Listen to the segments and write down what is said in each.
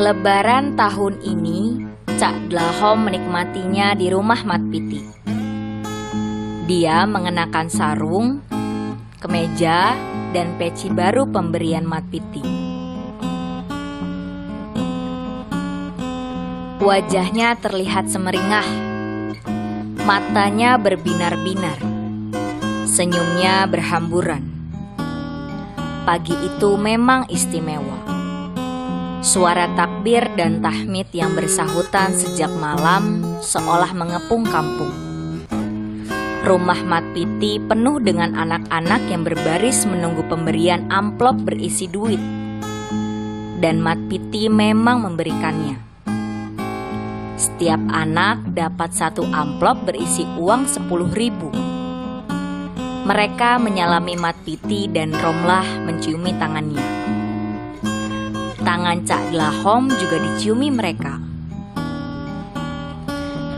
Lebaran tahun ini, Cak Dlahom menikmatinya di rumah Mat Piti. Dia mengenakan sarung, kemeja, dan peci baru pemberian Mat Piti. Wajahnya terlihat semeringah, matanya berbinar-binar, senyumnya berhamburan. Pagi itu memang istimewa. Suara takbir dan tahmid yang bersahutan sejak malam seolah mengepung kampung. Rumah Mat Piti penuh dengan anak-anak yang berbaris menunggu pemberian amplop berisi duit. Dan Mat Piti memang memberikannya. Setiap anak dapat satu amplop berisi uang 10.000. Mereka menyalami Mat Piti dan Romlah menciumi tangannya. Tangan Cak Dlahom juga diciumi mereka.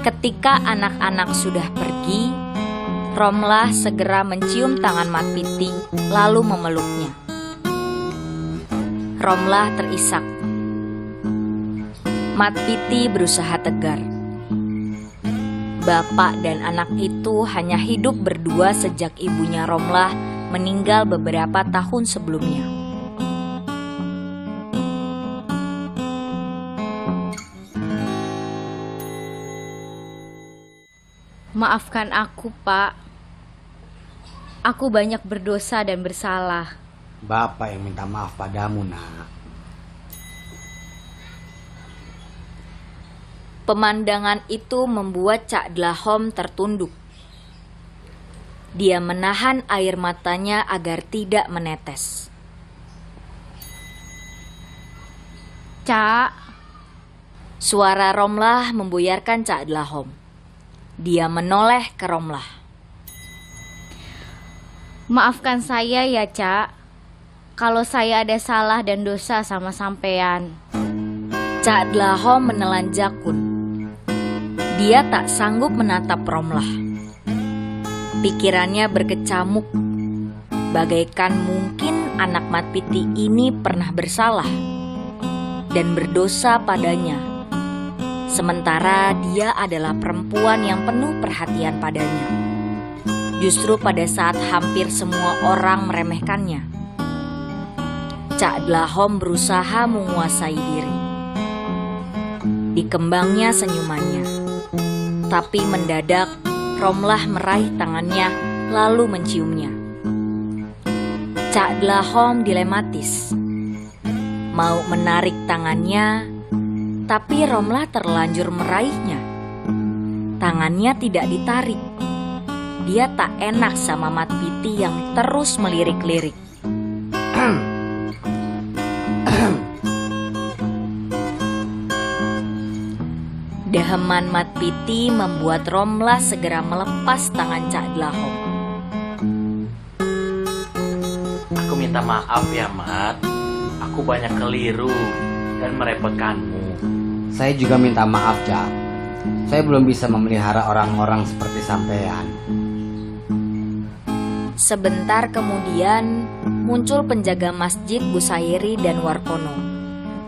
Ketika anak-anak sudah pergi, Romlah segera mencium tangan Mat Piti lalu memeluknya. Romlah terisak. Mat Piti berusaha tegar. Bapak dan anak itu hanya hidup berdua sejak ibunya Romlah meninggal beberapa tahun sebelumnya. Maafkan aku, Pak. Aku banyak berdosa dan bersalah. Bapak yang minta maaf padamu, Nak. Pemandangan itu membuat Cak Dlahom tertunduk. Dia menahan air matanya agar tidak menetes. Cak, Suara Romlah membuyarkan Cak Dlahom. Dia menoleh ke Romlah. maafkan saya ya, Cak. Kalau saya ada salah dan dosa sama sampean. Cak Dlahom menelan jakun. Dia tak sanggup menatap Romlah. Pikirannya berkecamuk, bagaikan mungkin anak Mat Piti ini pernah bersalah dan berdosa padanya. Sementara dia adalah perempuan yang penuh perhatian padanya. Justru pada saat hampir semua orang meremehkannya, Cak Dlahom berusaha menguasai diri. Dikembangnya senyumannya, tapi mendadak Romlah meraih tangannya lalu menciumnya. Cak Dlahom dilematis, mau menarik tangannya, tapi Romlah terlanjur meraihnya. Tangannya tidak ditarik. Dia tak enak sama Mat Piti yang terus melirik-lirik. Deheman Mat Piti membuat Romlah segera melepas tangan Cak Dlahom. Aku minta maaf ya, Mat. Aku banyak keliru dan merepotkanmu. Saya juga minta maaf, Cak. Saya belum bisa memelihara orang-orang seperti sampean. Sebentar kemudian muncul penjaga masjid Busairi dan Warkono,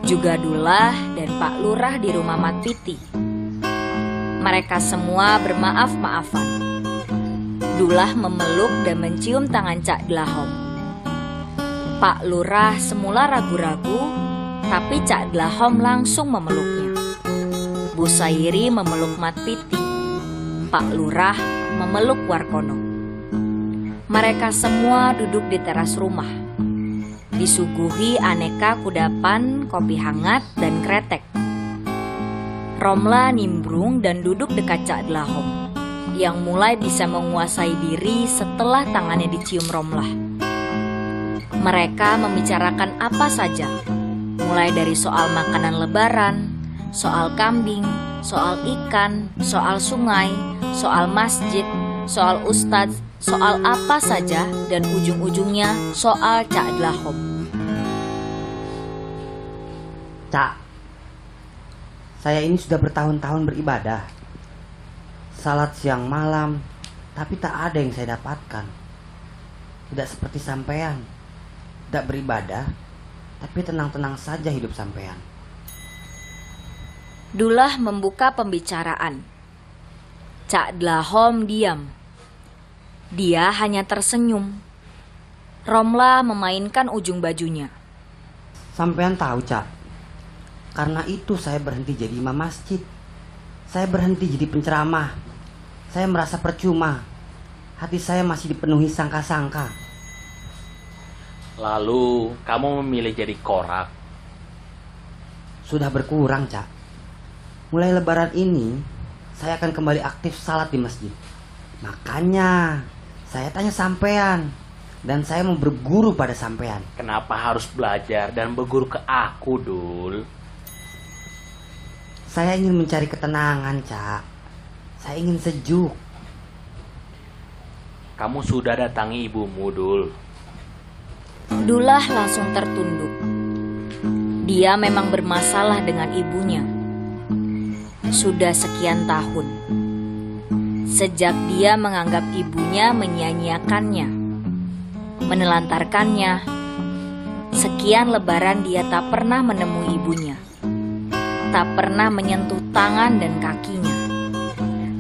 juga Dullah dan Pak Lurah di rumah Mat Piti. Mereka semua bermaaf-maafan. Dullah memeluk dan mencium tangan Cak Dlahom. Pak Lurah semula ragu-ragu, tapi Cak Dlahom langsung memeluknya. Busairi memeluk Mat Piti. Pak Lurah memeluk Warkono. Mereka semua duduk di teras rumah. Disuguhi aneka kudapan, kopi hangat, dan kretek. Romlah nimbrung dan duduk dekat Cak Dlahom, yang mulai bisa menguasai diri setelah tangannya dicium Romlah. Mereka membicarakan apa saja, mulai dari soal makanan lebaran, soal kambing, soal ikan, soal sungai, soal masjid, soal ustadz, soal apa saja, dan ujung-ujungnya soal Cak Dlahom. Cak, saya ini sudah bertahun-tahun beribadah. Salat siang malam, tapi tak ada yang saya dapatkan. Tidak seperti sampean, tidak beribadah, tapi tenang-tenang saja hidup sampean. Dullah membuka pembicaraan. Cak Dlahom diam. Dia hanya tersenyum. Romla memainkan ujung bajunya. Sampean tahu, Cak, karena itu saya berhenti jadi imam masjid. Saya berhenti jadi penceramah. Saya merasa percuma. Hati saya masih dipenuhi sangka-sangka. Lalu kamu memilih jadi korak. Sudah berkurang, Cak. Mulai lebaran ini, saya akan kembali aktif salat di masjid. Makanya, saya tanya sampean. Dan saya mau berguru pada sampean. Kenapa harus belajar dan berguru ke aku, Dul? Saya ingin mencari ketenangan, Cak. Saya ingin sejuk. Kamu sudah datangi ibumu, Dul. Dullah langsung tertunduk. Dia memang bermasalah dengan ibunya. Sudah sekian tahun. Sejak dia menganggap ibunya menyia-nyiakannya, menelantarkannya. Sekian lebaran dia tak pernah menemui ibunya. Tak pernah menyentuh tangan dan kakinya.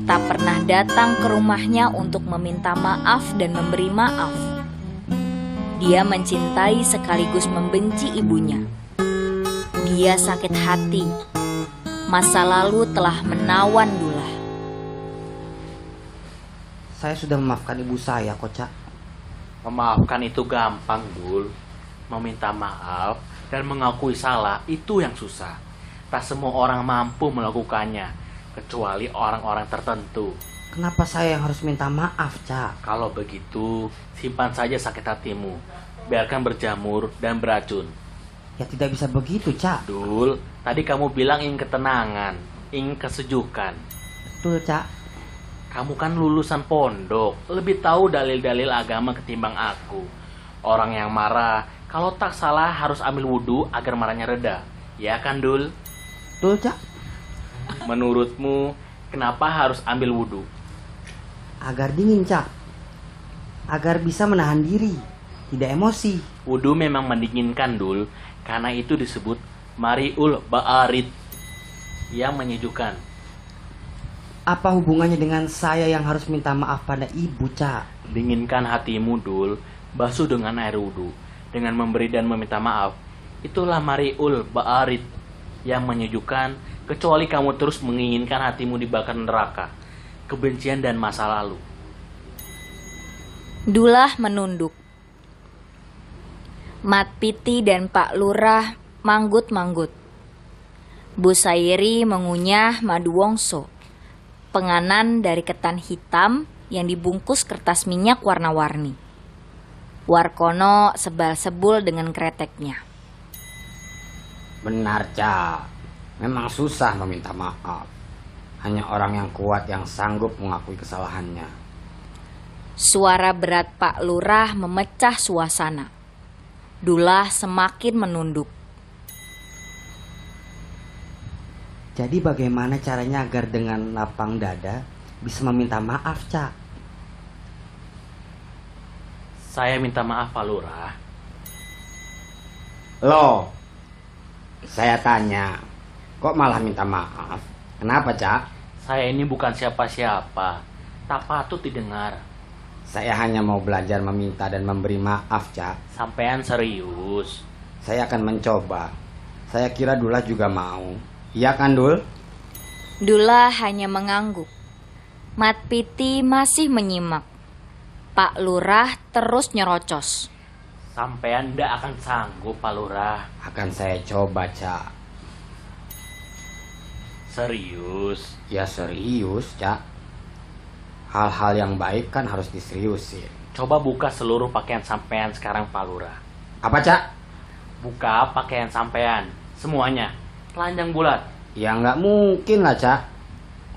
Tak pernah datang ke rumahnya untuk meminta maaf dan memberi maaf. Dia mencintai sekaligus membenci ibunya. Dia sakit hati. Masa lalu telah menawan Dullah. Saya sudah memaafkan ibu saya, kok, Cak. Memaafkan itu gampang, Dul. Meminta maaf dan mengakui salah itu yang susah. Tak semua orang mampu melakukannya, kecuali orang-orang tertentu. Kenapa saya yang harus minta maaf, Cak? Kalau begitu, simpan saja sakit hatimu. Biarkan berjamur dan beracun. Ya tidak bisa begitu, Cak. Dul, tadi kamu bilang ingin ketenangan, ingin kesejukan. Betul, Cak. Kamu kan lulusan pondok, lebih tahu dalil-dalil agama ketimbang aku. Orang yang marah, kalau tak salah harus ambil wudhu agar marahnya reda. Ya kan, Dul? Betul, Cak. Menurutmu, kenapa harus ambil wudhu? Agar dingin, Cak. Agar bisa menahan diri, tidak emosi. Wudhu memang mendinginkan, Dul, karena itu disebut Mariul Ba'arid, yang menyejukkan. Apa hubungannya dengan saya yang harus minta maaf pada ibu, Cak? Dinginkan hatimu, Dul, basuh dengan air wudhu, dengan memberi dan meminta maaf. Itulah Mariul Ba'arid, yang menyejukkan, kecuali kamu terus menginginkan hatimu dibakar neraka, kebencian dan masa lalu. Dullah menunduk. Mat Piti dan Pak Lurah manggut-manggut. Bu Sairi mengunyah madu wongso, penganan dari ketan hitam yang dibungkus kertas minyak warna-warni. Warkono sebal-sebul dengan kreteknya. Benar, Cak. Memang susah meminta maaf. Hanya orang yang kuat yang sanggup mengakui kesalahannya. Suara berat Pak Lurah memecah suasana. Dullah semakin menunduk. Jadi bagaimana caranya agar dengan lapang dada bisa meminta maaf, Cak? Saya minta maaf, Pak Lurah. Loh, saya tanya, kok malah minta maaf? Kenapa, Cak? Saya ini bukan siapa-siapa, tak patut didengar. Saya hanya mau belajar meminta dan memberi maaf, Cak. Sampean serius? Saya akan mencoba. Saya kira Dullah juga mau. Iya kan, Dul? Dullah hanya mengangguk. Mat Piti masih menyimak. Pak Lurah terus nyerocos. Sampean ndak akan sanggup, Pak Lurah. Akan saya coba, Cak. Serius? Ya serius, Cak. Hal-hal yang baik kan harus diseriusin. Coba buka seluruh pakaian sampean sekarang, Pak Lurah. Apa, Cak? Buka pakaian sampean, semuanya, telanjang bulat. Ya nggak mungkin lah, Cak.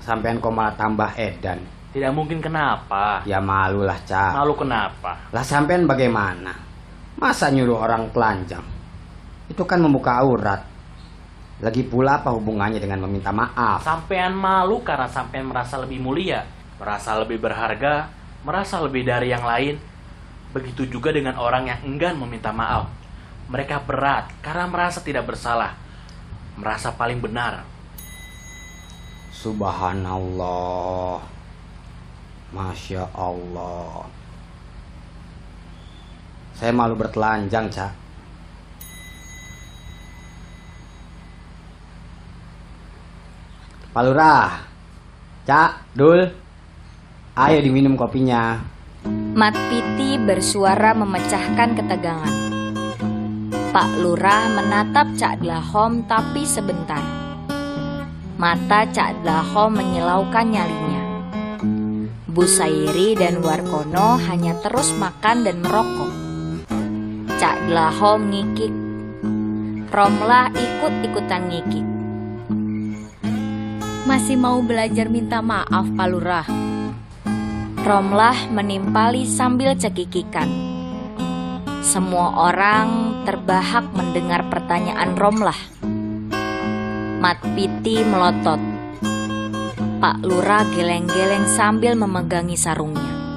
Sampean kok malah tambah edan. Tidak mungkin, kenapa? Ya malu lah, Cak. Malu kenapa? Lah sampean bagaimana? Masa nyuruh orang telanjang? Itu kan membuka aurat. Lagi pula apa hubungannya dengan meminta maaf? Sampean malu karena sampean merasa lebih mulia, merasa lebih berharga, merasa lebih dari yang lain. Begitu juga dengan orang yang enggan meminta maaf. Mereka berat karena merasa tidak bersalah, merasa paling benar. Subhanallah. Masya Allah. Saya malu bertelanjang, Cak. Pak Lurah, Cak, Dul, ayo diminum kopinya. Mat Piti bersuara memecahkan ketegangan. Pak Lurah menatap Cak Dlahom tapi sebentar. Mata Cak Dlahom menyilaukan nyalinya. Bu Sairi dan Warkono hanya terus makan dan merokok. Cak Dlahom ngikik. Romlah ikut-ikutan ngikik. Masih mau belajar minta maaf, Pak Lurah? Romlah menimpali sambil cekikikan. Semua orang terbahak mendengar pertanyaan Romlah. Mat Piti melotot. Pak Lurah geleng-geleng sambil memegangi sarungnya.